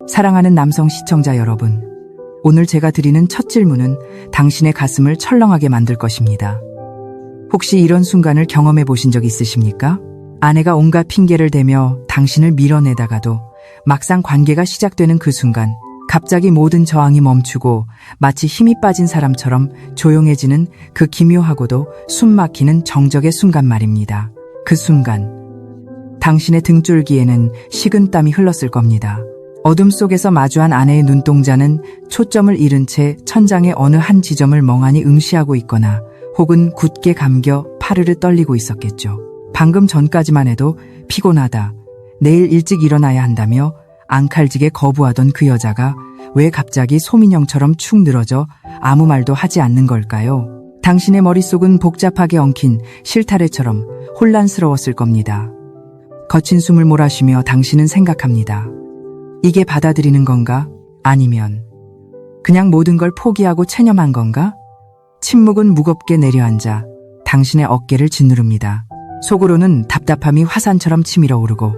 사랑하는 남성 시청자 여러분, 오늘 제가 드리는 첫 질문은 당신의 가슴을 철렁하게 만들 것입니다. 혹시 이런 순간을 경험해 보신 적 있으십니까? 아내가 온갖 핑계를 대며 당신을 밀어내다가도 막상 관계가 시작되는 그 순간 갑자기 모든 저항이 멈추고 마치 힘이 빠진 사람처럼 조용해지는 그 기묘하고도 숨막히는 정적의 순간 말입니다. 그 순간 당신의 등줄기에는 식은땀이 흘렀을 겁니다. 어둠 속에서 마주한 아내의 눈동자는 초점을 잃은 채 천장의 어느 한 지점을 멍하니 응시하고 있거나 혹은 굳게 감겨 파르르 떨리고 있었겠죠. 방금 전까지만 해도 피곤하다, 내일 일찍 일어나야 한다며 앙칼지게 거부하던 그 여자가 왜 갑자기 소민형처럼 축 늘어져 아무 말도 하지 않는 걸까요? 당신의 머릿속은 복잡하게 엉킨 실타래처럼 혼란스러웠을 겁니다. 거친 숨을 몰아쉬며 당신은 생각합니다. 이게 받아들이는 건가? 아니면 그냥 모든 걸 포기하고 체념한 건가? 침묵은 무겁게 내려앉아 당신의 어깨를 짓누릅니다. 속으로는 답답함이 화산처럼 치밀어 오르고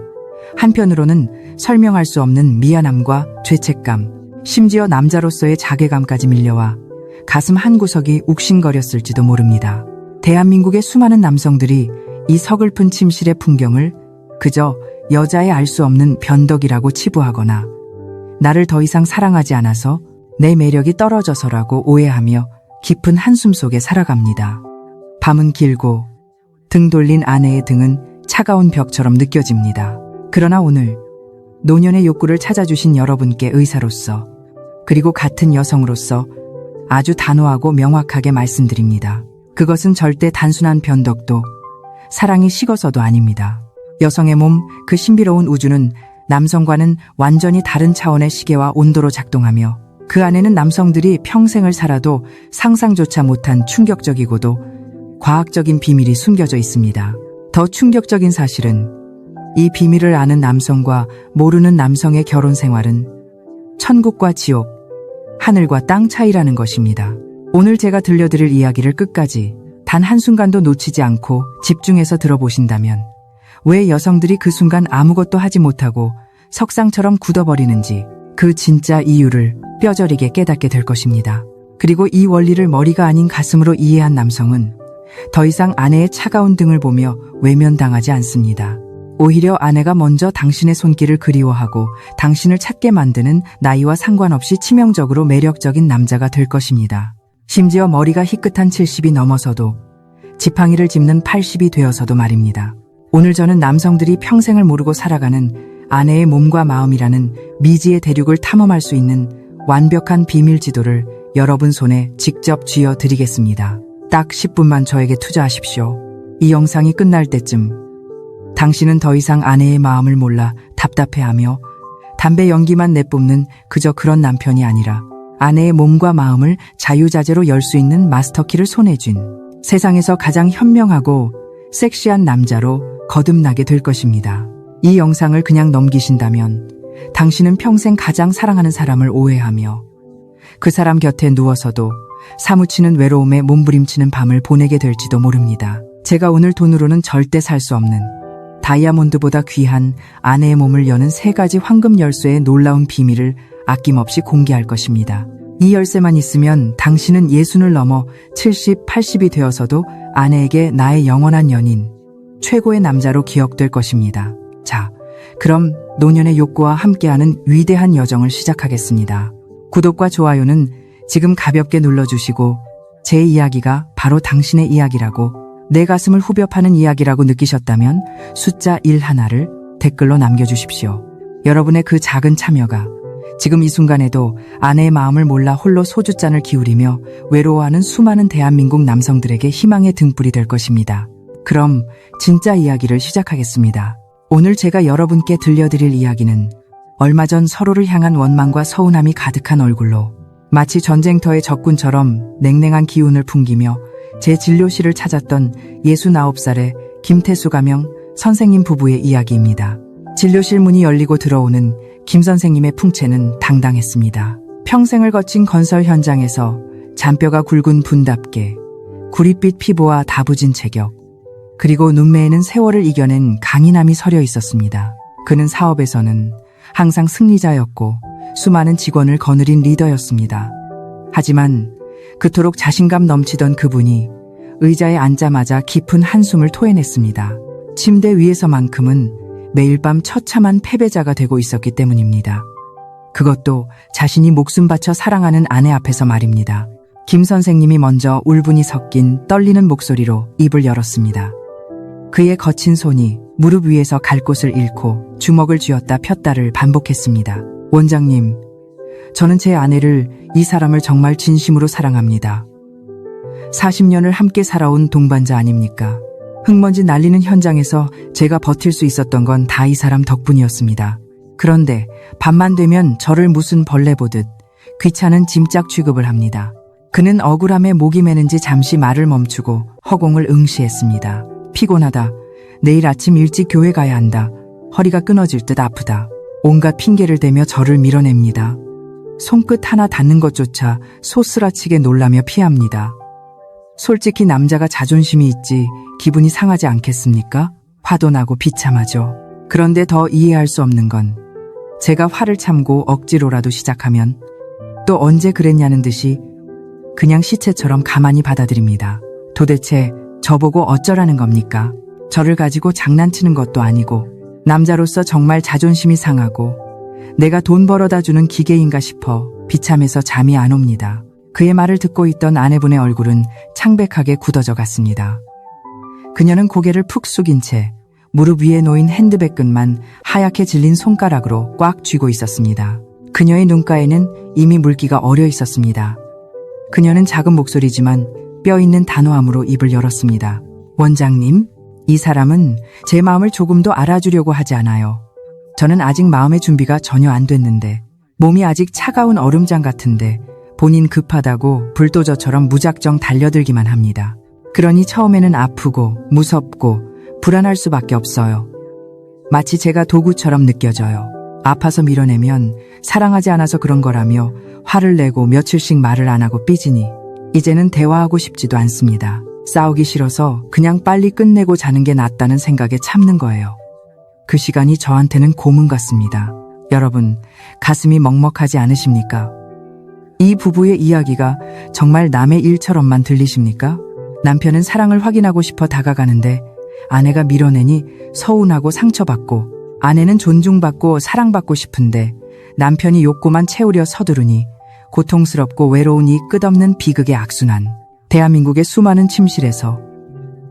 한편으로는 설명할 수 없는 미안함과 죄책감, 심지어 남자로서의 자괴감까지 밀려와 가슴 한구석이 욱신거렸을지도 모릅니다. 대한민국의 수많은 남성들이 이 서글픈 침실의 풍경을 그저 여자의 알 수 없는 변덕이라고 치부하거나 나를 더 이상 사랑하지 않아서 내 매력이 떨어져서라고 오해하며 깊은 한숨 속에 살아갑니다. 밤은 길고 등 돌린 아내의 등은 차가운 벽처럼 느껴집니다. 그러나 오늘 노년의 욕구를 찾아주신 여러분께 의사로서 그리고 같은 여성으로서 아주 단호하고 명확하게 말씀드립니다. 그것은 절대 단순한 변덕도 사랑이 식어서도 아닙니다. 여성의 몸, 그 신비로운 우주는 남성과는 완전히 다른 차원의 시계와 온도로 작동하며 그 안에는 남성들이 평생을 살아도 상상조차 못한 충격적이고도 과학적인 비밀이 숨겨져 있습니다. 더 충격적인 사실은 이 비밀을 아는 남성과 모르는 남성의 결혼 생활은 천국과 지옥, 하늘과 땅 차이라는 것입니다. 오늘 제가 들려드릴 이야기를 끝까지 단 한순간도 놓치지 않고 집중해서 들어보신다면 왜 여성들이 그 순간 아무것도 하지 못하고 석상처럼 굳어버리는지 그 진짜 이유를 뼈저리게 깨닫게 될 것입니다. 그리고 이 원리를 머리가 아닌 가슴으로 이해한 남성은 더 이상 아내의 차가운 등을 보며 외면당하지 않습니다. 오히려 아내가 먼저 당신의 손길을 그리워하고 당신을 찾게 만드는 나이와 상관없이 치명적으로 매력적인 남자가 될 것입니다. 심지어 머리가 희끗한 70이 넘어서도 지팡이를 짚는 80이 되어서도 말입니다. 오늘 저는 남성들이 평생을 모르고 살아가는 아내의 몸과 마음이라는 미지의 대륙을 탐험할 수 있는 완벽한 비밀 지도를 여러분 손에 직접 쥐어드리겠습니다. 딱 10분만 저에게 투자하십시오. 이 영상이 끝날 때쯤 당신은 더 이상 아내의 마음을 몰라 답답해하며 담배 연기만 내뿜는 그저 그런 남편이 아니라 아내의 몸과 마음을 자유자재로 열 수 있는 마스터키를 손에 쥔 세상에서 가장 현명하고 섹시한 남자로 거듭나게 될 것입니다. 이 영상을 그냥 넘기신다면 당신은 평생 가장 사랑하는 사람을 오해하며 그 사람 곁에 누워서도 사무치는 외로움에 몸부림치는 밤을 보내게 될지도 모릅니다. 제가 오늘 돈으로는 절대 살 수 없는 다이아몬드보다 귀한 아내의 몸을 여는 3가지 황금 열쇠의 놀라운 비밀을 아낌없이 공개할 것입니다. 이 열쇠만 있으면 당신은 60을 넘어 70, 80이 되어서도 아내에게 나의 영원한 연인, 최고의 남자로 기억될 것입니다. 자, 그럼 노년의 욕구와 함께하는 위대한 여정을 시작하겠습니다. 구독과 좋아요는 지금 가볍게 눌러주시고 제 이야기가 바로 당신의 이야기라고 내 가슴을 후벼 파는 이야기라고 느끼셨다면 숫자 1 하나를 댓글로 남겨주십시오. 여러분의 그 작은 참여가 지금 이 순간에도 아내의 마음을 몰라 홀로 소주잔을 기울이며 외로워하는 수많은 대한민국 남성들에게 희망의 등불이 될 것입니다. 그럼 진짜 이야기를 시작하겠습니다. 오늘 제가 여러분께 들려드릴 이야기는 얼마 전 서로를 향한 원망과 서운함이 가득한 얼굴로 마치 전쟁터의 적군처럼 냉랭한 기운을 풍기며 제 진료실을 찾았던 69살의 김태수 가명 선생님 부부의 이야기입니다. 진료실 문이 열리고 들어오는 김 선생님의 풍채는 당당했습니다. 평생을 거친 건설 현장에서 잔뼈가 굵은 분답게 구릿빛 피부와 다부진 체격, 그리고 눈매에는 세월을 이겨낸 강인함이 서려 있었습니다. 그는 사업에서는 항상 승리자였고 수많은 직원을 거느린 리더였습니다. 하지만 그토록 자신감 넘치던 그분이 의자에 앉자마자 깊은 한숨을 토해냈습니다. 침대 위에서만큼은 매일 밤 처참한 패배자가 되고 있었기 때문입니다. 그것도 자신이 목숨 바쳐 사랑하는 아내 앞에서 말입니다. 김 선생님이 먼저 울분이 섞인 떨리는 목소리로 입을 열었습니다. 그의 거친 손이 무릎 위에서 갈 곳을 잃고 주먹을 쥐었다 폈다를 반복했습니다. 원장님, 저는 제 아내를, 이 사람을 정말 진심으로 사랑합니다. 40년을 함께 살아온 동반자 아닙니까? 흙먼지 날리는 현장에서 제가 버틸 수 있었던 건 다 이 사람 덕분이었습니다. 그런데 밤만 되면 저를 무슨 벌레 보듯 귀찮은 짐짝 취급을 합니다. 그는 억울함에 목이 메는지 잠시 말을 멈추고 허공을 응시했습니다. 피곤하다. 내일 아침 일찍 교회 가야 한다. 허리가 끊어질 듯 아프다. 온갖 핑계를 대며 저를 밀어냅니다. 손끝 하나 닿는 것조차 소스라치게 놀라며 피합니다. 솔직히 남자가 자존심이 있지 기분이 상하지 않겠습니까? 화도 나고 비참하죠. 그런데 더 이해할 수 없는 건 제가 화를 참고 억지로라도 시작하면 또 언제 그랬냐는 듯이 그냥 시체처럼 가만히 받아들입니다. 도대체 저보고 어쩌라는 겁니까? 저를 가지고 장난치는 것도 아니고 남자로서 정말 자존심이 상하고 내가 돈 벌어다 주는 기계인가 싶어 비참해서 잠이 안 옵니다. 그의 말을 듣고 있던 아내분의 얼굴은 창백하게 굳어져 갔습니다. 그녀는 고개를 푹 숙인 채 무릎 위에 놓인 핸드백 끈만 하얗게 질린 손가락으로 꽉 쥐고 있었습니다. 그녀의 눈가에는 이미 물기가 어려 있었습니다. 그녀는 작은 목소리지만 뼈 있는 단호함으로 입을 열었습니다. 원장님, 이 사람은 제 마음을 조금도 알아주려고 하지 않아요. 저는 아직 마음의 준비가 전혀 안 됐는데, 몸이 아직 차가운 얼음장 같은데 본인 급하다고 불도저처럼 무작정 달려들기만 합니다. 그러니 처음에는 아프고 무섭고 불안할 수밖에 없어요. 마치 제가 도구처럼 느껴져요. 아파서 밀어내면 사랑하지 않아서 그런 거라며 화를 내고 며칠씩 말을 안 하고 삐지니 이제는 대화하고 싶지도 않습니다. 싸우기 싫어서 그냥 빨리 끝내고 자는 게 낫다는 생각에 참는 거예요. 그 시간이 저한테는 고문 같습니다. 여러분, 가슴이 먹먹하지 않으십니까? 이 부부의 이야기가 정말 남의 일처럼만 들리십니까? 남편은 사랑을 확인하고 싶어 다가가는데 아내가 밀어내니 서운하고 상처받고, 아내는 존중받고 사랑받고 싶은데 남편이 욕구만 채우려 서두르니 고통스럽고 외로운 이 끝없는 비극의 악순환. 대한민국의 수많은 침실에서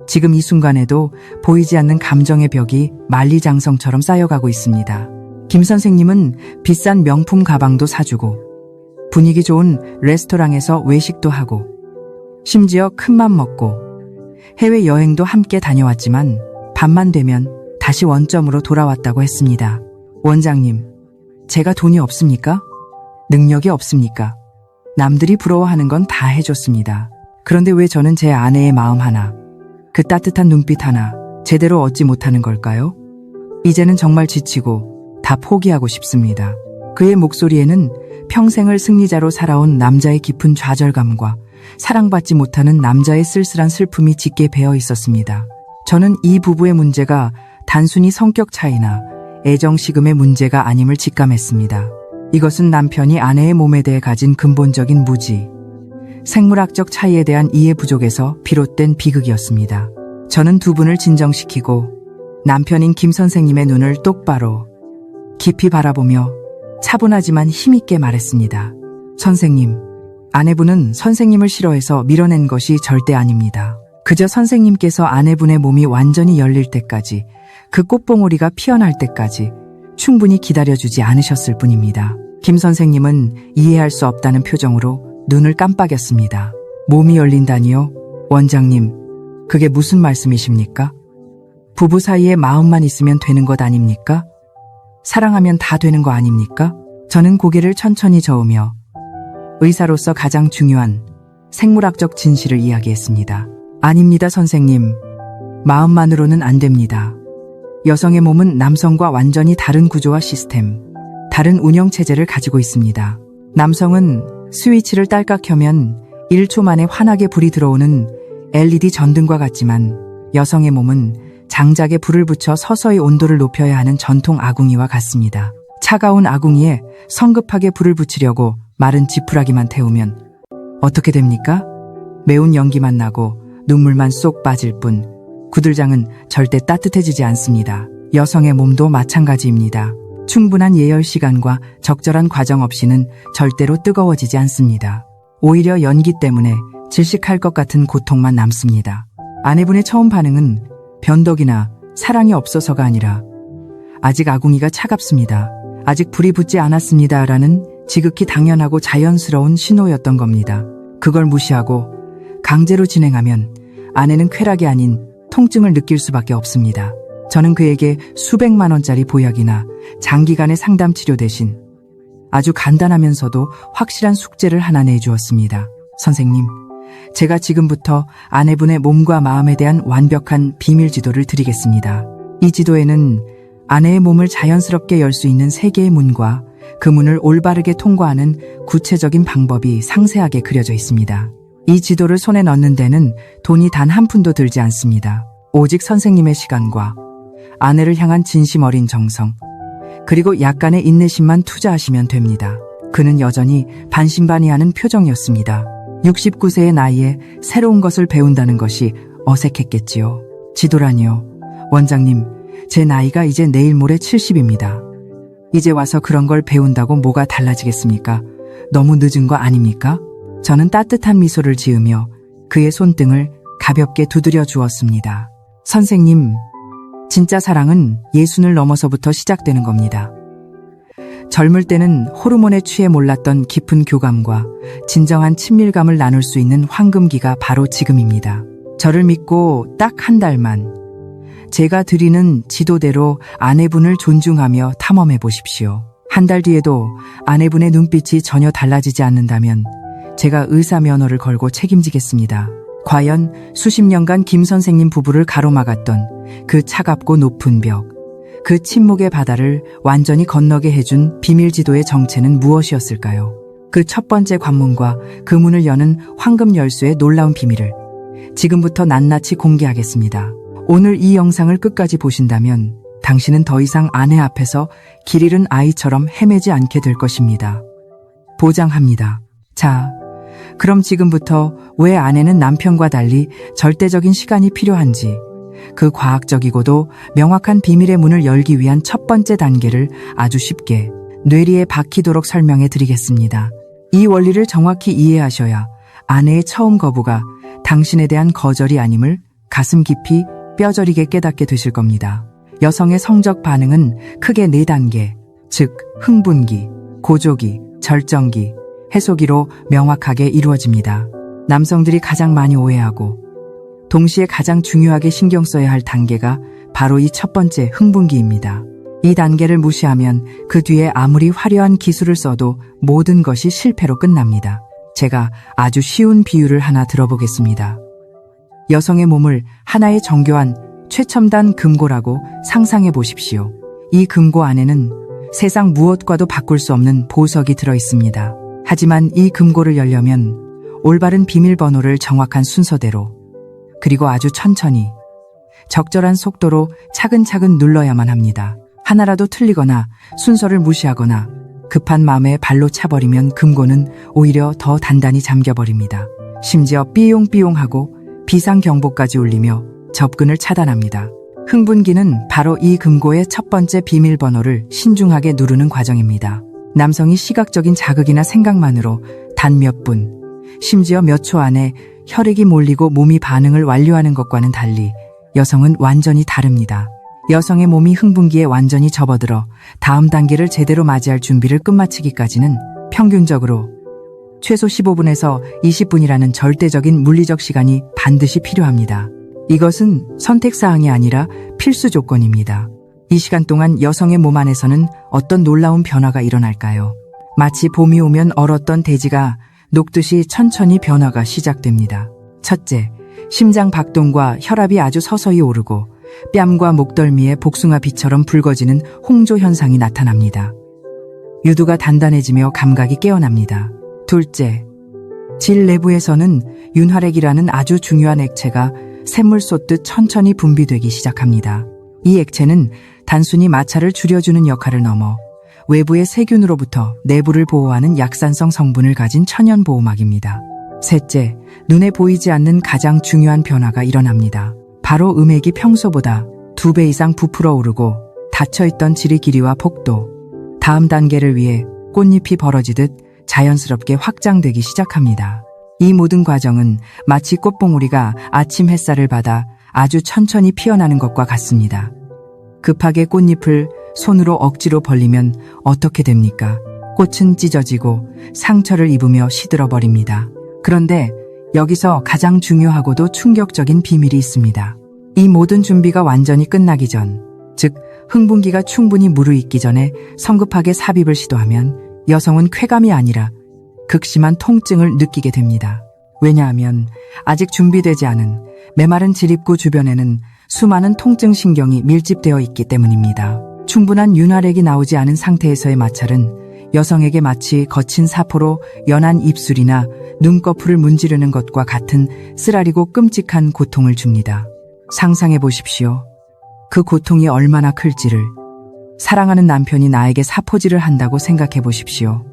지금 이 순간에도 보이지 않는 감정의 벽이 만리장성처럼 쌓여가고 있습니다. 김 선생님은 비싼 명품 가방도 사주고 분위기 좋은 레스토랑에서 외식도 하고 심지어 큰맘 먹고 해외여행도 함께 다녀왔지만 밤만 되면 다시 원점으로 돌아왔다고 했습니다. 원장님, 제가 돈이 없습니까? 능력이 없습니까? 남들이 부러워하는 건 다 해줬습니다. 그런데 왜 저는 제 아내의 마음 하나, 그 따뜻한 눈빛 하나 제대로 얻지 못하는 걸까요? 이제는 정말 지치고 다 포기하고 싶습니다. 그의 목소리에는 평생을 승리자로 살아온 남자의 깊은 좌절감과 사랑받지 못하는 남자의 쓸쓸한 슬픔이 짙게 배어 있었습니다. 저는 이 부부의 문제가 단순히 성격 차이나 애정식음의 문제가 아님을 직감했습니다. 이것은 남편이 아내의 몸에 대해 가진 근본적인 무지, 생물학적 차이에 대한 이해 부족에서 비롯된 비극이었습니다. 저는 두 분을 진정시키고 남편인 김 선생님의 눈을 똑바로 깊이 바라보며 차분하지만 힘있게 말했습니다. 선생님, 아내분은 선생님을 싫어해서 밀어낸 것이 절대 아닙니다. 그저 선생님께서 아내분의 몸이 완전히 열릴 때까지, 그 꽃봉오리가 피어날 때까지 충분히 기다려주지 않으셨을 뿐입니다. 김 선생님은 이해할 수 없다는 표정으로 눈을 깜빡였습니다. 몸이 열린다니요? 원장님, 그게 무슨 말씀이십니까? 부부 사이에 마음만 있으면 되는 것 아닙니까? 사랑하면 다 되는 거 아닙니까? 저는 고개를 천천히 저으며 의사로서 가장 중요한 생물학적 진실을 이야기했습니다. 아닙니다, 선생님. 마음만으로는 안 됩니다. 여성의 몸은 남성과 완전히 다른 구조와 시스템, 다른 운영체제를 가지고 있습니다. 남성은 스위치를 딸깍 켜면 1초 만에 환하게 불이 들어오는 LED 전등과 같지만 여성의 몸은 장작에 불을 붙여 서서히 온도를 높여야 하는 전통 아궁이와 같습니다. 차가운 아궁이에 성급하게 불을 붙이려고 마른 지푸라기만 태우면 어떻게 됩니까? 매운 연기만 나고 눈물만 쏙 빠질 뿐 구들장은 절대 따뜻해지지 않습니다. 여성의 몸도 마찬가지입니다. 충분한 예열 시간과 적절한 과정 없이는 절대로 뜨거워지지 않습니다. 오히려 연기 때문에 질식할 것 같은 고통만 남습니다. 아내분의 처음 반응은 변덕이나 사랑이 없어서가 아니라 아직 아궁이가 차갑습니다. 아직 불이 붙지 않았습니다. 라는 지극히 당연하고 자연스러운 신호였던 겁니다. 그걸 무시하고 강제로 진행하면 아내는 쾌락이 아닌 통증을 느낄 수밖에 없습니다. 저는 그에게 수백만 원짜리 보약이나 장기간의 상담 치료 대신 아주 간단하면서도 확실한 숙제를 하나 내주었습니다. 선생님, 제가 지금부터 아내분의 몸과 마음에 대한 완벽한 비밀 지도를 드리겠습니다. 이 지도에는 아내의 몸을 자연스럽게 열 수 있는 3개의 문과 그 문을 올바르게 통과하는 구체적인 방법이 상세하게 그려져 있습니다. 이 지도를 손에 넣는 데는 돈이 단 한 푼도 들지 않습니다. 오직 선생님의 시간과 아내를 향한 진심 어린 정성, 그리고 약간의 인내심만 투자하시면 됩니다. 그는 여전히 반신반의하는 표정이었습니다. 69세의 나이에 새로운 것을 배운다는 것이 어색했겠지요. 지도라니요. 원장님, 제 나이가 이제 내일 모레 70입니다. 이제 와서 그런 걸 배운다고 뭐가 달라지겠습니까? 너무 늦은 거 아닙니까? 저는 따뜻한 미소를 지으며 그의 손등을 가볍게 두드려 주었습니다. 선생님, 진짜 사랑은 예순을 넘어서부터 시작되는 겁니다. 젊을 때는 호르몬에 취해 몰랐던 깊은 교감과 진정한 친밀감을 나눌 수 있는 황금기가 바로 지금입니다. 저를 믿고 딱 한 달만 제가 드리는 지도대로 아내분을 존중하며 탐험해 보십시오. 한 달 뒤에도 아내분의 눈빛이 전혀 달라지지 않는다면 제가 의사 면허를 걸고 책임지겠습니다. 과연 수십 년간 김 선생님 부부를 가로막았던 그 차갑고 높은 벽, 그 침묵의 바다를 완전히 건너게 해준 비밀 지도의 정체는 무엇이었을까요? 그 첫 번째 관문과 그 문을 여는 황금 열쇠의 놀라운 비밀을 지금부터 낱낱이 공개하겠습니다. 오늘 이 영상을 끝까지 보신다면 당신은 더 이상 아내 앞에서 길 잃은 아이처럼 헤매지 않게 될 것입니다. 보장합니다. 자, 그럼 지금부터 왜 아내는 남편과 달리 절대적인 시간이 필요한지, 그 과학적이고도 명확한 비밀의 문을 열기 위한 첫 번째 단계를 아주 쉽게 뇌리에 박히도록 설명해 드리겠습니다. 이 원리를 정확히 이해하셔야 아내의 처음 거부가 당신에 대한 거절이 아님을 가슴 깊이 뼈저리게 깨닫게 되실 겁니다. 여성의 성적 반응은 크게 4단계, 즉 흥분기, 고조기, 절정기, 해소기로 명확하게 이루어집니다. 남성들이 가장 많이 오해하고 동시에 가장 중요하게 신경 써야 할 단계가 바로 이 첫 번째 흥분기입니다. 이 단계를 무시하면 그 뒤에 아무리 화려한 기술을 써도 모든 것이 실패로 끝납니다. 제가 아주 쉬운 비유를 하나 들어보겠습니다. 여성의 몸을 하나의 정교한 최첨단 금고라고 상상해 보십시오. 이 금고 안에는 세상 무엇과도 바꿀 수 없는 보석이 들어 있습니다. 하지만 이 금고를 열려면 올바른 비밀번호를 정확한 순서대로, 그리고 아주 천천히 적절한 속도로 차근차근 눌러야만 합니다. 하나라도 틀리거나 순서를 무시하거나 급한 마음에 발로 차버리면 금고는 오히려 더 단단히 잠겨버립니다. 심지어 삐용삐용하고 비상경보까지 울리며 접근을 차단합니다. 흥분기는 바로 이 금고의 첫 번째 비밀번호를 신중하게 누르는 과정입니다. 남성이 시각적인 자극이나 생각만으로 단 몇 분, 심지어 몇 초 안에 혈액이 몰리고 몸이 반응을 완료하는 것과는 달리 여성은 완전히 다릅니다. 여성의 몸이 흥분기에 완전히 접어들어 다음 단계를 제대로 맞이할 준비를 끝마치기까지는 평균적으로 최소 15분에서 20분이라는 절대적인 물리적 시간이 반드시 필요합니다. 이것은 선택사항이 아니라 필수 조건입니다. 이 시간 동안 여성의 몸 안에서는 어떤 놀라운 변화가 일어날까요? 마치 봄이 오면 얼었던 대지가 녹듯이 천천히 변화가 시작됩니다. 첫째, 심장 박동과 혈압이 아주 서서히 오르고 뺨과 목덜미에 복숭아빛처럼 붉어지는 홍조 현상이 나타납니다. 유두가 단단해지며 감각이 깨어납니다. 둘째, 질 내부에서는 윤활액이라는 아주 중요한 액체가 샘물 쏟듯 천천히 분비되기 시작합니다. 이 액체는 단순히 마찰을 줄여주는 역할을 넘어 외부의 세균으로부터 내부를 보호하는 약산성 성분을 가진 천연 보호막입니다. 셋째, 눈에 보이지 않는 가장 중요한 변화가 일어납니다. 바로 음액이 평소보다 2배 이상 부풀어 오르고 닫혀있던 지리 길이와 폭도, 다음 단계를 위해 꽃잎이 벌어지듯 자연스럽게 확장되기 시작합니다. 이 모든 과정은 마치 꽃봉오리가 아침 햇살을 받아 아주 천천히 피어나는 것과 같습니다. 급하게 꽃잎을 손으로 억지로 벌리면 어떻게 됩니까? 꽃은 찢어지고 상처를 입으며 시들어 버립니다. 그런데 여기서 가장 중요하고도 충격적인 비밀이 있습니다. 이 모든 준비가 완전히 끝나기 전, 즉 흥분기가 충분히 무르익기 전에 성급하게 삽입을 시도하면 여성은 쾌감이 아니라 극심한 통증을 느끼게 됩니다. 왜냐하면 아직 준비되지 않은 메마른 지립구 주변에는 수많은 통증 신경이 밀집되어 있기 때문입니다. 충분한 윤활액이 나오지 않은 상태에서의 마찰은 여성에게 마치 거친 사포로 연한 입술이나 눈꺼풀을 문지르는 것과 같은 쓰라리고 끔찍한 고통을 줍니다. 상상해 보십시오. 그 고통이 얼마나 클지를. 사랑하는 남편이 나에게 사포질을 한다고 생각해 보십시오.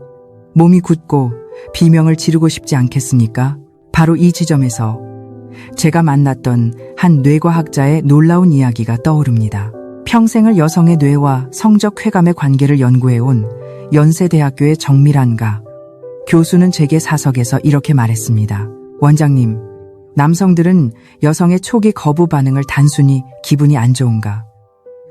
몸이 굳고 비명을 지르고 싶지 않겠습니까? 바로 이 지점에서 제가 만났던 한 뇌과학자의 놀라운 이야기가 떠오릅니다. 평생을 여성의 뇌와 성적 쾌감의 관계를 연구해온 연세대학교의 정밀환가 교수는 제게 사석에서 이렇게 말했습니다. 원장님, 남성들은 여성의 초기 거부 반응을 단순히 기분이 안 좋은가,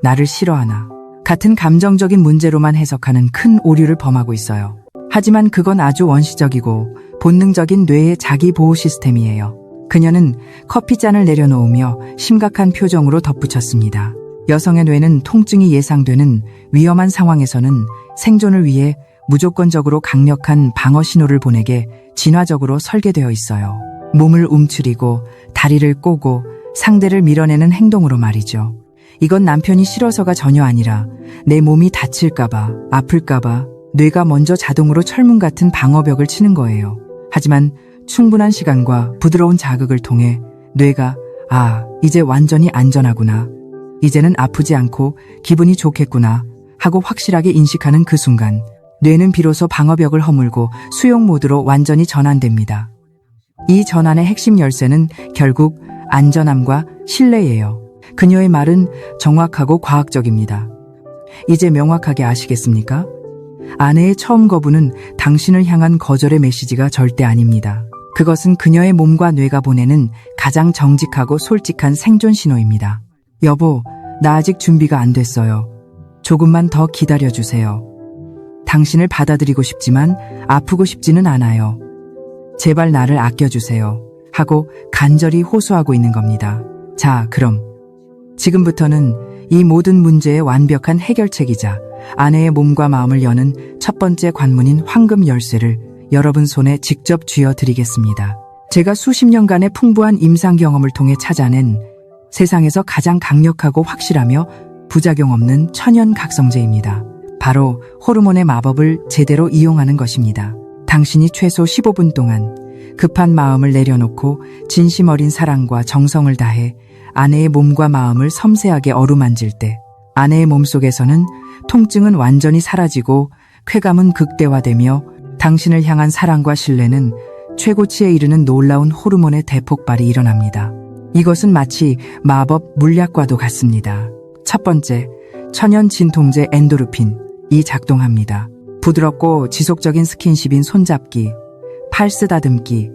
나를 싫어하나 같은 감정적인 문제로만 해석하는 큰 오류를 범하고 있어요. 하지만 그건 아주 원시적이고 본능적인 뇌의 자기 보호 시스템이에요. 그녀는 커피잔을 내려놓으며 심각한 표정으로 덧붙였습니다. 여성의 뇌는 통증이 예상되는 위험한 상황에서는 생존을 위해 무조건적으로 강력한 방어 신호를 보내게 진화적으로 설계되어 있어요. 몸을 움츠리고 다리를 꼬고 상대를 밀어내는 행동으로 말이죠. 이건 남편이 싫어서가 전혀 아니라 내 몸이 다칠까봐, 아플까봐 뇌가 먼저 자동으로 철문 같은 방어벽을 치는 거예요. 하지만 충분한 시간과 부드러운 자극을 통해 뇌가 이제 완전히 안전하구나, 이제는 아프지 않고 기분이 좋겠구나 하고 확실하게 인식하는 그 순간 뇌는 비로소 방어벽을 허물고 수용 모드로 완전히 전환됩니다. 이 전환의 핵심 열쇠는 결국 안전함과 신뢰예요. 그녀의 말은 정확하고 과학적입니다. 이제 명확하게 아시겠습니까? 아내의 처음 거부는 당신을 향한 거절의 메시지가 절대 아닙니다. 그것은 그녀의 몸과 뇌가 보내는 가장 정직하고 솔직한 생존 신호입니다. 여보, 나 아직 준비가 안 됐어요. 조금만 더 기다려주세요. 당신을 받아들이고 싶지만 아프고 싶지는 않아요. 제발 나를 아껴주세요. 하고 간절히 호소하고 있는 겁니다. 자, 그럼 지금부터는 이 모든 문제의 완벽한 해결책이자 아내의 몸과 마음을 여는 첫 번째 관문인 황금 열쇠를 여러분 손에 직접 쥐어드리겠습니다. 제가 수십 년간의 풍부한 임상 경험을 통해 찾아낸 세상에서 가장 강력하고 확실하며 부작용 없는 천연 각성제입니다. 바로 호르몬의 마법을 제대로 이용하는 것입니다. 당신이 최소 15분 동안 급한 마음을 내려놓고 진심 어린 사랑과 정성을 다해 아내의 몸과 마음을 섬세하게 어루만질 때 아내의 몸속에서는 통증은 완전히 사라지고 쾌감은 극대화되며 당신을 향한 사랑과 신뢰는 최고치에 이르는 놀라운 호르몬의 대폭발이 일어납니다. 이것은 마치 마법 물약과도 같습니다. 첫 번째, 천연 진통제 엔도르핀이 작동합니다. 부드럽고 지속적인 스킨십인 손잡기, 팔 쓰다듬기,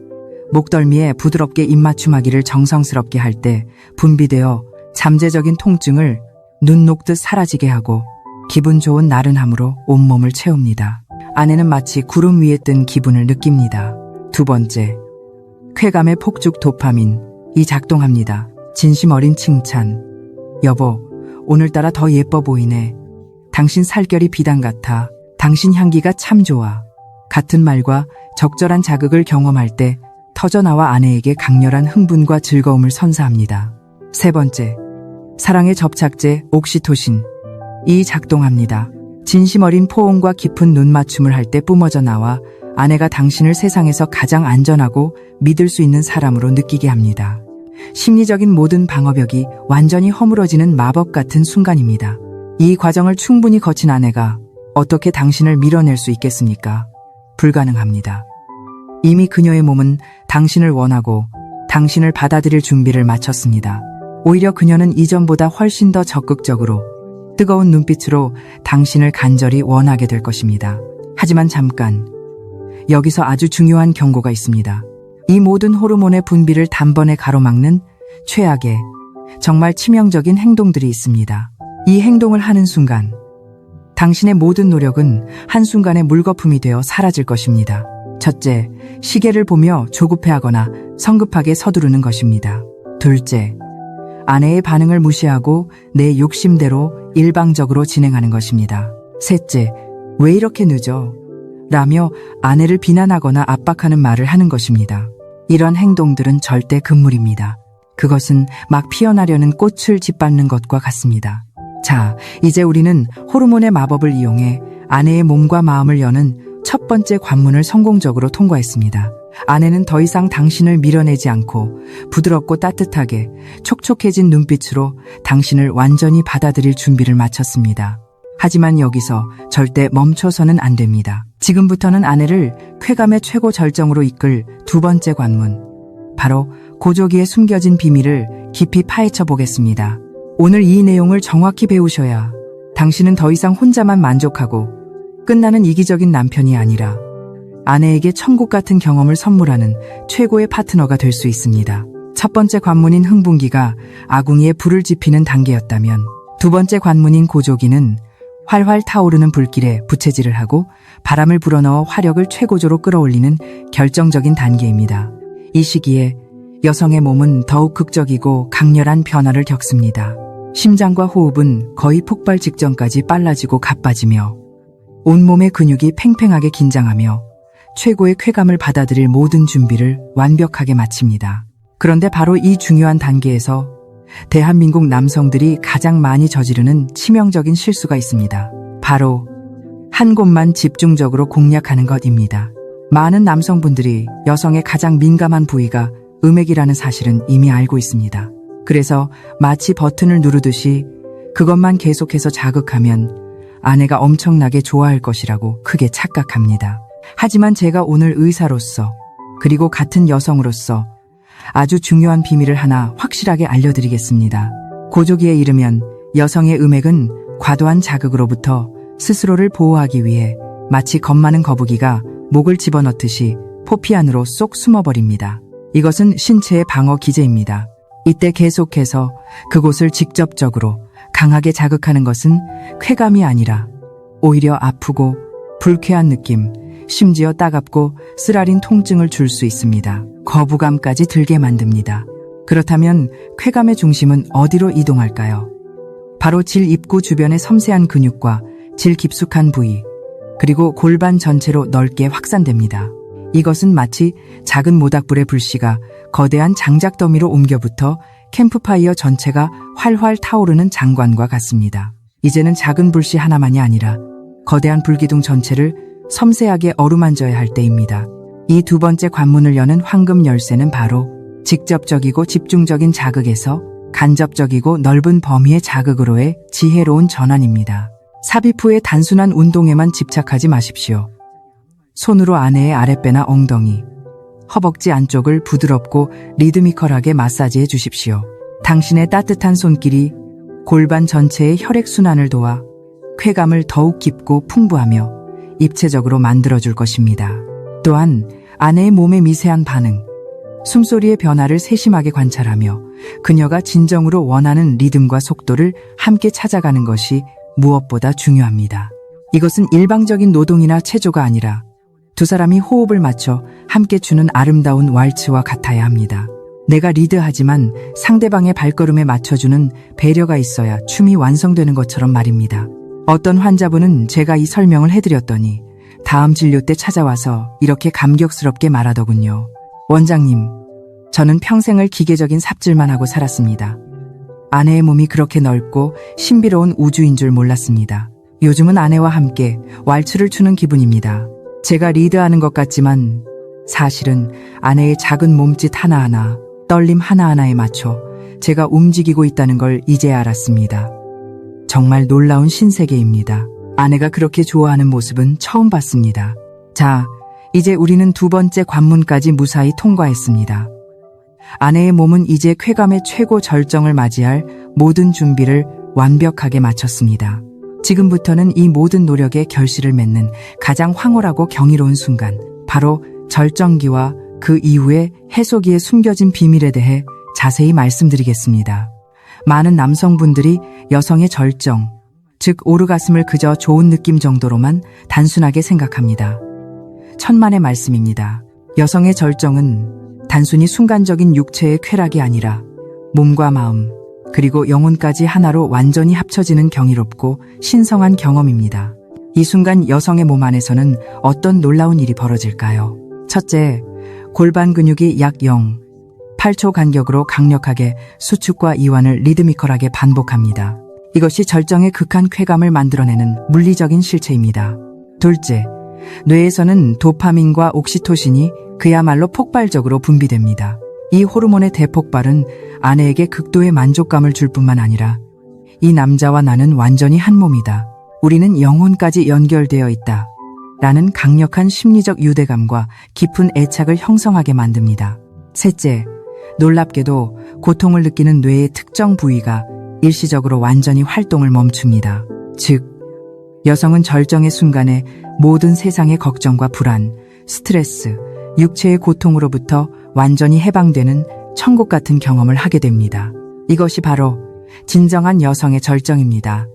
목덜미에 부드럽게 입맞춤하기를 정성스럽게 할 때 분비되어 잠재적인 통증을 눈 녹듯 사라지게 하고 기분 좋은 나른함으로 온몸을 채웁니다. 아내는 마치 구름 위에 뜬 기분을 느낍니다. 두 번째, 쾌감의 폭죽 도파민이 작동합니다. 진심 어린 칭찬. 여보, 오늘따라 더 예뻐 보이네. 당신 살결이 비단 같아. 당신 향기가 참 좋아. 같은 말과 적절한 자극을 경험할 때 터져나와 아내에게 강렬한 흥분과 즐거움을 선사합니다. 세 번째, 사랑의 접착제 옥시토신이 작동합니다. 진심 어린 포옹과 깊은 눈맞춤을 할 때 뿜어져 나와 아내가 당신을 세상에서 가장 안전하고 믿을 수 있는 사람으로 느끼게 합니다. 심리적인 모든 방어벽이 완전히 허물어지는 마법 같은 순간입니다. 이 과정을 충분히 거친 아내가 어떻게 당신을 밀어낼 수 있겠습니까? 불가능합니다. 이미 그녀의 몸은 당신을 원하고 당신을 받아들일 준비를 마쳤습니다. 오히려 그녀는 이전보다 훨씬 더 적극적으로 뜨거운 눈빛으로 당신을 간절히 원하게 될 것입니다. 하지만 잠깐, 여기서 아주 중요한 경고가 있습니다. 이 모든 호르몬의 분비를 단번에 가로막는 최악의, 정말 치명적인 행동들이 있습니다. 이 행동을 하는 순간, 당신의 모든 노력은 한순간에 물거품이 되어 사라질 것입니다. 첫째, 시계를 보며 조급해하거나 성급하게 서두르는 것입니다. 둘째, 아내의 반응을 무시하고 내 욕심대로 일방적으로 진행하는 것입니다. 셋째, 왜 이렇게 늦어? 라며 아내를 비난하거나 압박하는 말을 하는 것입니다. 이런 행동들은 절대 금물입니다. 그것은 막 피어나려는 꽃을 짓밟는 것과 같습니다. 자, 이제 우리는 호르몬의 마법을 이용해 아내의 몸과 마음을 여는 첫 번째 관문을 성공적으로 통과했습니다. 아내는 더 이상 당신을 밀어내지 않고 부드럽고 따뜻하게 촉촉해진 눈빛으로 당신을 완전히 받아들일 준비를 마쳤습니다. 하지만 여기서 절대 멈춰서는 안 됩니다. 지금부터는 아내를 쾌감의 최고 절정으로 이끌 두 번째 관문, 바로 고조기에 숨겨진 비밀을 깊이 파헤쳐 보겠습니다. 오늘 이 내용을 정확히 배우셔야 당신은 더 이상 혼자만 만족하고 끝나는 이기적인 남편이 아니라 아내에게 천국 같은 경험을 선물하는 최고의 파트너가 될 수 있습니다. 첫 번째 관문인 흥분기가 아궁이에 불을 지피는 단계였다면, 두 번째 관문인 고조기는 활활 타오르는 불길에 부채질을 하고 바람을 불어넣어 화력을 최고조로 끌어올리는 결정적인 단계입니다. 이 시기에 여성의 몸은 더욱 극적이고 강렬한 변화를 겪습니다. 심장과 호흡은 거의 폭발 직전까지 빨라지고 가빠지며 온몸의 근육이 팽팽하게 긴장하며 최고의 쾌감을 받아들일 모든 준비를 완벽하게 마칩니다. 그런데 바로 이 중요한 단계에서 대한민국 남성들이 가장 많이 저지르는 치명적인 실수가 있습니다. 바로 한 곳만 집중적으로 공략하는 것입니다. 많은 남성분들이 여성의 가장 민감한 부위가 음액이라는 사실은 이미 알고 있습니다. 그래서 마치 버튼을 누르듯이 그것만 계속해서 자극하면 아내가 엄청나게 좋아할 것이라고 크게 착각합니다. 하지만 제가 오늘 의사로서 그리고 같은 여성으로서 아주 중요한 비밀을 하나 확실하게 알려드리겠습니다. 고조기에 이르면 여성의 음액은 과도한 자극으로부터 스스로를 보호하기 위해 마치 겁 많은 거북이가 목을 집어넣듯이 포피 안으로 쏙 숨어버립니다. 이것은 신체의 방어 기제입니다. 이때 계속해서 그곳을 직접적으로 강하게 자극하는 것은 쾌감이 아니라 오히려 아프고 불쾌한 느낌, 심지어 따갑고 쓰라린 통증을 줄 수 있습니다. 거부감까지 들게 만듭니다. 그렇다면 쾌감의 중심은 어디로 이동할까요? 바로 질 입구 주변의 섬세한 근육과 질 깊숙한 부위, 그리고 골반 전체로 넓게 확산됩니다. 이것은 마치 작은 모닥불의 불씨가 거대한 장작더미로 옮겨붙어 캠프파이어 전체가 활활 타오르는 장관과 같습니다. 이제는 작은 불씨 하나만이 아니라 거대한 불기둥 전체를 섬세하게 어루만져야 할 때입니다. 이 두 번째 관문을 여는 황금 열쇠는 바로 직접적이고 집중적인 자극에서 간접적이고 넓은 범위의 자극으로의 지혜로운 전환입니다. 삽입 후의 단순한 운동에만 집착하지 마십시오. 손으로 아내의 아랫배나 엉덩이, 허벅지 안쪽을 부드럽고 리드미컬하게 마사지해 주십시오. 당신의 따뜻한 손길이 골반 전체의 혈액순환을 도와 쾌감을 더욱 깊고 풍부하며 입체적으로 만들어줄 것입니다. 또한 아내의 몸의 미세한 반응, 숨소리의 변화를 세심하게 관찰하며 그녀가 진정으로 원하는 리듬과 속도를 함께 찾아가는 것이 무엇보다 중요합니다. 이것은 일방적인 노동이나 체조가 아니라 두 사람이 호흡을 맞춰 함께 추는 아름다운 왈츠와 같아야 합니다. 내가 리드하지만 상대방의 발걸음에 맞춰주는 배려가 있어야 춤이 완성되는 것처럼 말입니다. 어떤 환자분은 제가 이 설명을 해드렸더니 다음 진료 때 찾아와서 이렇게 감격스럽게 말하더군요. 원장님, 저는 평생을 기계적인 삽질만 하고 살았습니다. 아내의 몸이 그렇게 넓고 신비로운 우주인 줄 몰랐습니다. 요즘은 아내와 함께 왈츠를 추는 기분입니다. 제가 리드하는 것 같지만 사실은 아내의 작은 몸짓 하나하나, 떨림 하나하나에 맞춰 제가 움직이고 있다는 걸 이제야 알았습니다. 정말 놀라운 신세계입니다. 아내가 그렇게 좋아하는 모습은 처음 봤습니다. 자, 이제 우리는 두 번째 관문까지 무사히 통과했습니다. 아내의 몸은 이제 쾌감의 최고 절정을 맞이할 모든 준비를 완벽하게 마쳤습니다. 지금부터는 이 모든 노력에 결실을 맺는 가장 황홀하고 경이로운 순간, 바로 절정기와 그 이후에 해소기에 숨겨진 비밀에 대해 자세히 말씀드리겠습니다. 많은 남성분들이 여성의 절정, 즉 오르가슴을 그저 좋은 느낌 정도로만 단순하게 생각합니다. 천만의 말씀입니다. 여성의 절정은 단순히 순간적인 육체의 쾌락이 아니라 몸과 마음, 그리고 영혼까지 하나로 완전히 합쳐지는 경이롭고 신성한 경험입니다. 이 순간 여성의 몸 안에서는 어떤 놀라운 일이 벌어질까요? 첫째, 골반 근육이 약 0.8초 간격으로 강력하게 수축과 이완을 리드미컬하게 반복합니다. 이것이 절정의 극한 쾌감을 만들어내는 물리적인 실체입니다. 둘째, 뇌에서는 도파민과 옥시토신이 그야말로 폭발적으로 분비됩니다. 이 호르몬의 대폭발은 아내에게 극도의 만족감을 줄 뿐만 아니라 이 남자와 나는 완전히 한 몸이다. 우리는 영혼까지 연결되어 있다. 라는 강력한 심리적 유대감과 깊은 애착을 형성하게 만듭니다. 셋째, 놀랍게도 고통을 느끼는 뇌의 특정 부위가 일시적으로 완전히 활동을 멈춥니다. 즉, 여성은 절정의 순간에 모든 세상의 걱정과 불안, 스트레스, 육체의 고통으로부터 완전히 해방되는 천국 같은 경험을 하게 됩니다. 이것이 바로 진정한 여성의 절정입니다.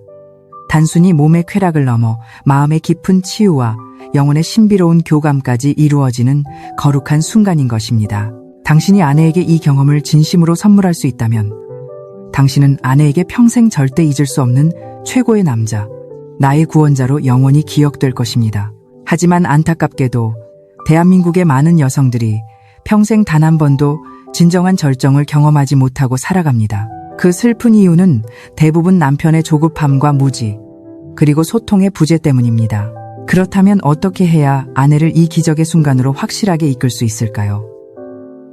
단순히 몸의 쾌락을 넘어 마음의 깊은 치유와 영혼의 신비로운 교감까지 이루어지는 거룩한 순간인 것입니다. 당신이 아내에게 이 경험을 진심으로 선물할 수 있다면 당신은 아내에게 평생 절대 잊을 수 없는 최고의 남자, 나의 구원자로 영원히 기억될 것입니다. 하지만 안타깝게도 대한민국의 많은 여성들이 평생 단 한 번도 진정한 절정을 경험하지 못하고 살아갑니다. 그 슬픈 이유는 대부분 남편의 조급함과 무지, 그리고 소통의 부재 때문입니다. 그렇다면 어떻게 해야 아내를 이 기적의 순간으로 확실하게 이끌 수 있을까요?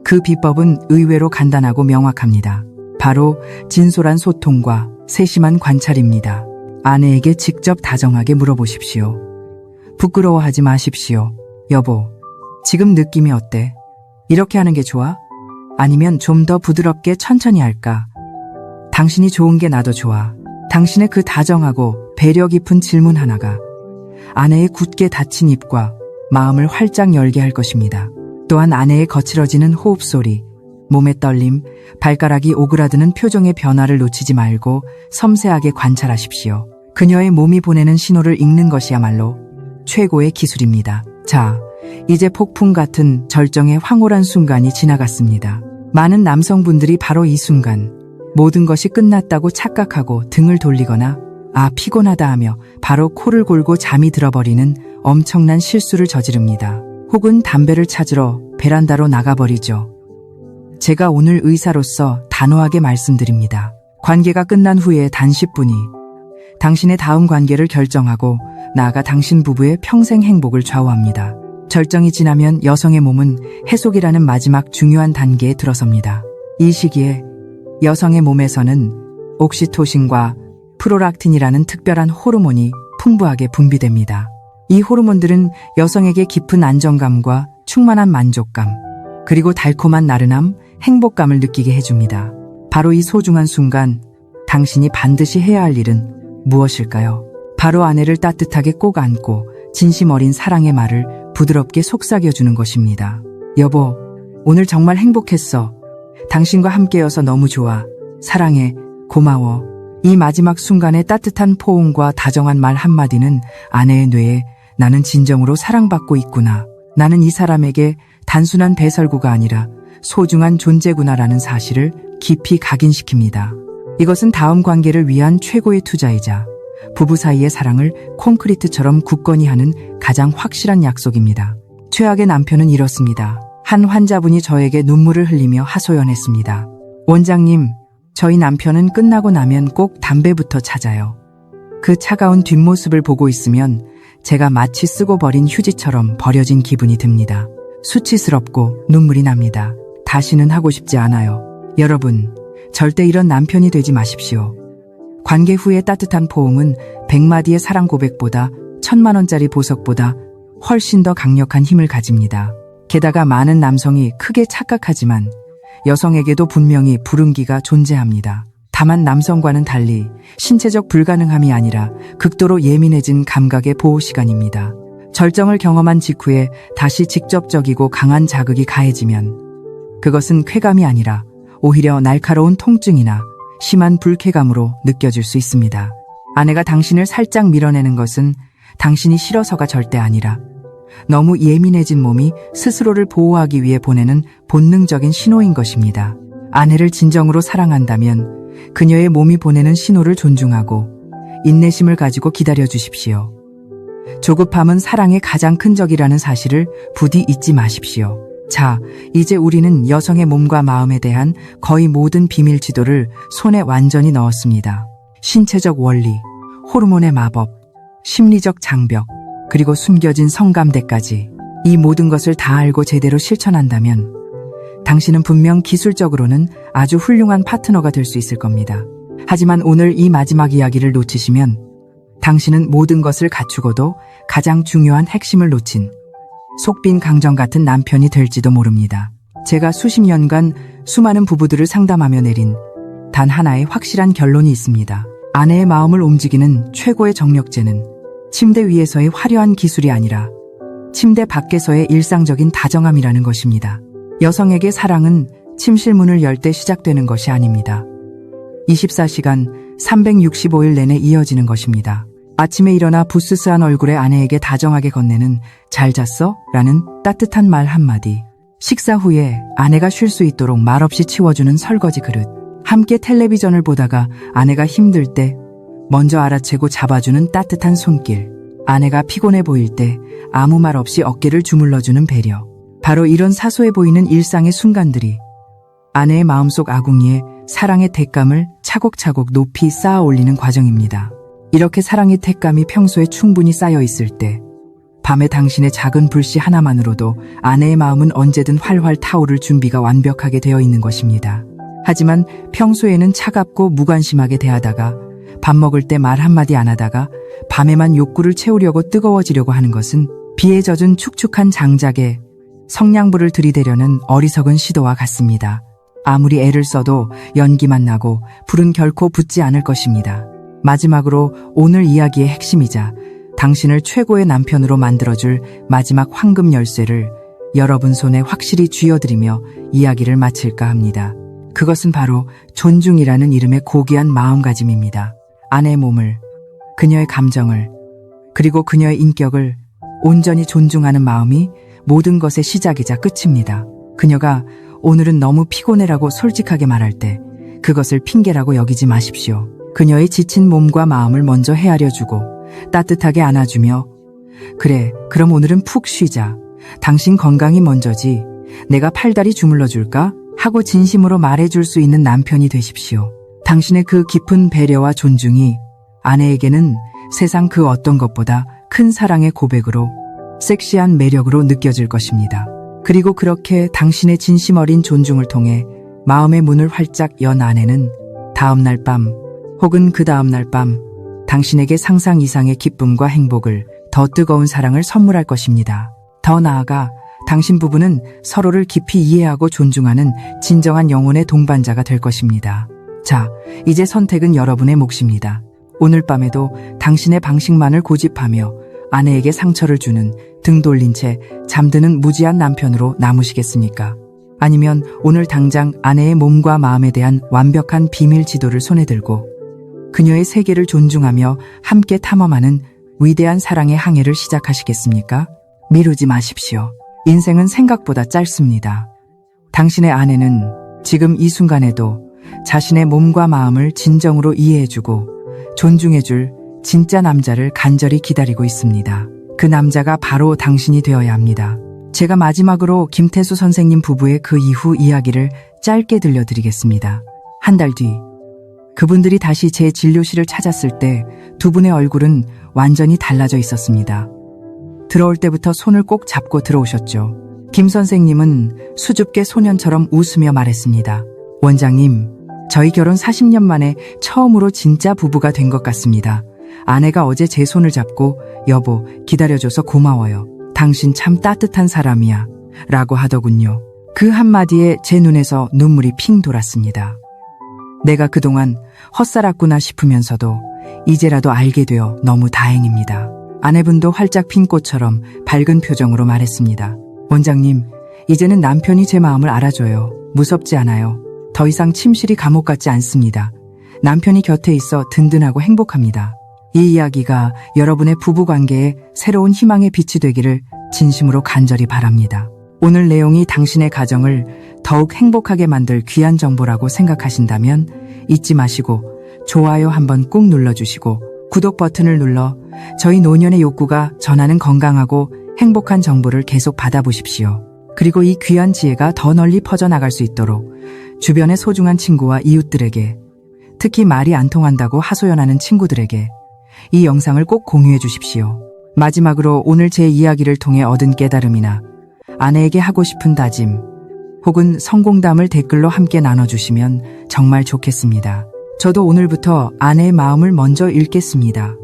그 비법은 의외로 간단하고 명확합니다. 바로 진솔한 소통과 세심한 관찰입니다. 아내에게 직접 다정하게 물어보십시오. 부끄러워하지 마십시오. 여보, 지금 느낌이 어때? 이렇게 하는 게 좋아? 아니면 좀 더 부드럽게 천천히 할까? 당신이 좋은 게 나도 좋아. 당신의 그 다정하고 배려 깊은 질문 하나가 아내의 굳게 닫힌 입과 마음을 활짝 열게 할 것입니다. 또한 아내의 거칠어지는 호흡 소리, 몸의 떨림, 발가락이 오그라드는 표정의 변화를 놓치지 말고 섬세하게 관찰하십시오. 그녀의 몸이 보내는 신호를 읽는 것이야말로 최고의 기술입니다. 자, 이제 폭풍 같은 절정의 황홀한 순간이 지나갔습니다. 많은 남성분들이 바로 이 순간 모든 것이 끝났다고 착각하고 등을 돌리거나 피곤하다 하며 바로 코를 골고 잠이 들어버리는 엄청난 실수를 저지릅니다. 혹은 담배를 찾으러 베란다로 나가버리죠. 제가 오늘 의사로서 단호하게 말씀드립니다. 관계가 끝난 후에 단 10분이 당신의 다음 관계를 결정하고 나아가 당신 부부의 평생 행복을 좌우합니다. 절정이 지나면 여성의 몸은 해속이라는 마지막 중요한 단계에 들어섭니다. 이 시기에 여성의 몸에서는 옥시토신과 프로락틴이라는 특별한 호르몬이 풍부하게 분비됩니다. 이 호르몬들은 여성에게 깊은 안정감과 충만한 만족감, 그리고 달콤한 나른함, 행복감을 느끼게 해줍니다. 바로 이 소중한 순간, 당신이 반드시 해야 할 일은 무엇일까요? 바로 아내를 따뜻하게 꼭 안고 진심 어린 사랑의 말을 부드럽게 속삭여주는 것입니다. 여보, 오늘 정말 행복했어. 당신과 함께여서 너무 좋아. 사랑해. 고마워. 이 마지막 순간의 따뜻한 포옹과 다정한 말 한마디는 아내의 뇌에 나는 진정으로 사랑받고 있구나. 나는 이 사람에게 단순한 배설구가 아니라 소중한 존재구나라는 사실을 깊이 각인시킵니다. 이것은 다음 관계를 위한 최고의 투자이자 부부 사이의 사랑을 콘크리트처럼 굳건히 하는 가장 확실한 약속입니다. 최악의 남편은 이렇습니다. 한 환자분이 저에게 눈물을 흘리며 하소연했습니다. 원장님, 저희 남편은 끝나고 나면 꼭 담배부터 찾아요. 그 차가운 뒷모습을 보고 있으면 제가 마치 쓰고 버린 휴지처럼 버려진 기분이 듭니다. 수치스럽고 눈물이 납니다. 다시는 하고 싶지 않아요. 여러분, 절대 이런 남편이 되지 마십시오. 관계 후의 따뜻한 포옹은 100마디의 사랑 고백보다 1000만 원짜리 보석보다 훨씬 더 강력한 힘을 가집니다. 게다가 많은 남성이 크게 착각하지만 여성에게도 분명히 불운기가 존재합니다. 다만 남성과는 달리 신체적 불가능함이 아니라 극도로 예민해진 감각의 보호 시간입니다. 절정을 경험한 직후에 다시 직접적이고 강한 자극이 가해지면 그것은 쾌감이 아니라 오히려 날카로운 통증이나 심한 불쾌감으로 느껴질 수 있습니다. 아내가 당신을 살짝 밀어내는 것은 당신이 싫어서가 절대 아니라 너무 예민해진 몸이 스스로를 보호하기 위해 보내는 본능적인 신호인 것입니다. 아내를 진정으로 사랑한다면 그녀의 몸이 보내는 신호를 존중하고 인내심을 가지고 기다려 주십시오. 조급함은 사랑의 가장 큰 적이라는 사실을 부디 잊지 마십시오. 자, 이제 우리는 여성의 몸과 마음에 대한 거의 모든 비밀 지도를 손에 완전히 넣었습니다. 신체적 원리, 호르몬의 마법, 심리적 장벽, 그리고 숨겨진 성감대까지 이 모든 것을 다 알고 제대로 실천한다면 당신은 분명 기술적으로는 아주 훌륭한 파트너가 될 수 있을 겁니다. 하지만 오늘 이 마지막 이야기를 놓치시면 당신은 모든 것을 갖추고도 가장 중요한 핵심을 놓친 속빈 강정 같은 남편이 될지도 모릅니다. 제가 수십 년간 수많은 부부들을 상담하며 내린 단 하나의 확실한 결론이 있습니다. 아내의 마음을 움직이는 최고의 정력제는 침대 위에서의 화려한 기술이 아니라 침대 밖에서의 일상적인 다정함이라는 것입니다. 여성에게 사랑은 침실문을 열 때 시작되는 것이 아닙니다. 24시간 365일 내내 이어지는 것입니다. 아침에 일어나 부스스한 얼굴에 아내에게 다정하게 건네는 "잘 잤어?" 라는 따뜻한 말 한마디, 식사 후에 아내가 쉴 수 있도록 말없이 치워주는 설거지 그릇, 함께 텔레비전을 보다가 아내가 힘들 때 먼저 알아채고 잡아주는 따뜻한 손길, 아내가 피곤해 보일 때 아무 말 없이 어깨를 주물러주는 배려. 바로 이런 사소해 보이는 일상의 순간들이 아내의 마음속 아궁이에 사랑의 택감을 차곡차곡 높이 쌓아 올리는 과정입니다. 이렇게 사랑의 택감이 평소에 충분히 쌓여 있을 때 밤에 당신의 작은 불씨 하나만으로도 아내의 마음은 언제든 활활 타오를 준비가 완벽하게 되어 있는 것입니다. 하지만 평소에는 차갑고 무관심하게 대하다가 밥 먹을 때 말 한마디 안 하다가 밤에만 욕구를 채우려고 뜨거워지려고 하는 것은 비에 젖은 축축한 장작에 성냥불을 들이대려는 어리석은 시도와 같습니다. 아무리 애를 써도 연기만 나고 불은 결코 붙지 않을 것입니다. 마지막으로 오늘 이야기의 핵심이자 당신을 최고의 남편으로 만들어줄 마지막 황금 열쇠를 여러분 손에 확실히 쥐어드리며 이야기를 마칠까 합니다. 그것은 바로 존중이라는 이름의 고귀한 마음가짐입니다. 아내의 몸을, 그녀의 감정을, 그리고 그녀의 인격을 온전히 존중하는 마음이 모든 것의 시작이자 끝입니다. 그녀가 오늘은 너무 피곤해라고 솔직하게 말할 때 그것을 핑계라고 여기지 마십시오. 그녀의 지친 몸과 마음을 먼저 헤아려주고 따뜻하게 안아주며 "그래, 그럼 오늘은 푹 쉬자. 당신 건강이 먼저지. 내가 팔다리 주물러줄까?" 하고 진심으로 말해줄 수 있는 남편이 되십시오. 당신의 그 깊은 배려와 존중이 아내에게는 세상 그 어떤 것보다 큰 사랑의 고백으로 섹시한 매력으로 느껴질 것입니다. 그리고 그렇게 당신의 진심 어린 존중을 통해 마음의 문을 활짝 연 아내는 다음 날 밤 혹은 그 다음 날 밤 당신에게 상상 이상의 기쁨과 행복을, 더 뜨거운 사랑을 선물할 것입니다. 더 나아가 당신 부부는 서로를 깊이 이해하고 존중하는 진정한 영혼의 동반자가 될 것입니다. 자, 이제 선택은 여러분의 몫입니다. 오늘 밤에도 당신의 방식만을 고집하며 아내에게 상처를 주는, 등 돌린 채 잠드는 무지한 남편으로 남으시겠습니까? 아니면 오늘 당장 아내의 몸과 마음에 대한 완벽한 비밀 지도를 손에 들고 그녀의 세계를 존중하며 함께 탐험하는 위대한 사랑의 항해를 시작하시겠습니까? 미루지 마십시오. 인생은 생각보다 짧습니다. 당신의 아내는 지금 이 순간에도 자신의 몸과 마음을 진정으로 이해해주고 존중해줄 진짜 남자를 간절히 기다리고 있습니다. 그 남자가 바로 당신이 되어야 합니다. 제가 마지막으로 김태수 선생님 부부의 그 이후 이야기를 짧게 들려드리겠습니다. 한 달 뒤 그분들이 다시 제 진료실을 찾았을 때 두 분의 얼굴은 완전히 달라져 있었습니다. 들어올 때부터 손을 꼭 잡고 들어오셨죠. 김 선생님은 수줍게 소년처럼 웃으며 말했습니다. "원장님, 저희 결혼 40년 만에 처음으로 진짜 부부가 된 것 같습니다. 아내가 어제 제 손을 잡고 여보, 기다려줘서 고마워요. 당신 참 따뜻한 사람이야. 라고 하더군요. 그 한마디에 제 눈에서 눈물이 핑 돌았습니다. 내가 그동안 헛살았구나 싶으면서도 이제라도 알게 되어 너무 다행입니다. 아내분도 활짝 핀 꽃처럼 밝은 표정으로 말했습니다. 원장님, 이제는 남편이 제 마음을 알아줘요. 무섭지 않아요. 더 이상 침실이 감옥 같지 않습니다. 남편이 곁에 있어 든든하고 행복합니다. 이 이야기가 여러분의 부부관계에 새로운 희망의 빛이 되기를 진심으로 간절히 바랍니다. 오늘 내용이 당신의 가정을 더욱 행복하게 만들 귀한 정보라고 생각하신다면 잊지 마시고 좋아요 한번 꾹 눌러주시고 구독 버튼을 눌러 저희 노년의 욕구가 전하는 건강하고 행복한 정보를 계속 받아보십시오. 그리고 이 귀한 지혜가 더 널리 퍼져나갈 수 있도록 주변의 소중한 친구와 이웃들에게, 특히 말이 안 통한다고 하소연하는 친구들에게 이 영상을 꼭 공유해 주십시오. 마지막으로 오늘 제 이야기를 통해 얻은 깨달음이나 아내에게 하고 싶은 다짐 혹은 성공담을 댓글로 함께 나눠주시면 정말 좋겠습니다. 저도 오늘부터 아내의 마음을 먼저 읽겠습니다.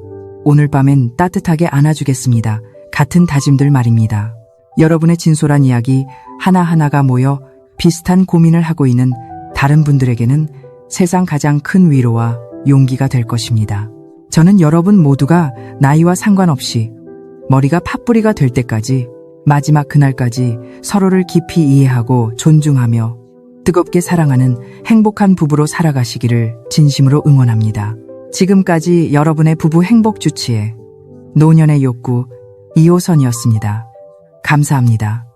오늘 밤엔 따뜻하게 안아주겠습니다. 같은 다짐들 말입니다. 여러분의 진솔한 이야기 하나하나가 모여 비슷한 고민을 하고 있는 다른 분들에게는 세상 가장 큰 위로와 용기가 될 것입니다. 저는 여러분 모두가 나이와 상관없이 머리가 팥뿌리가 될 때까지, 마지막 그날까지 서로를 깊이 이해하고 존중하며 뜨겁게 사랑하는 행복한 부부로 살아가시기를 진심으로 응원합니다. 지금까지 여러분의 부부 행복 주치의 노년의 욕구 2호선이었습니다. 감사합니다.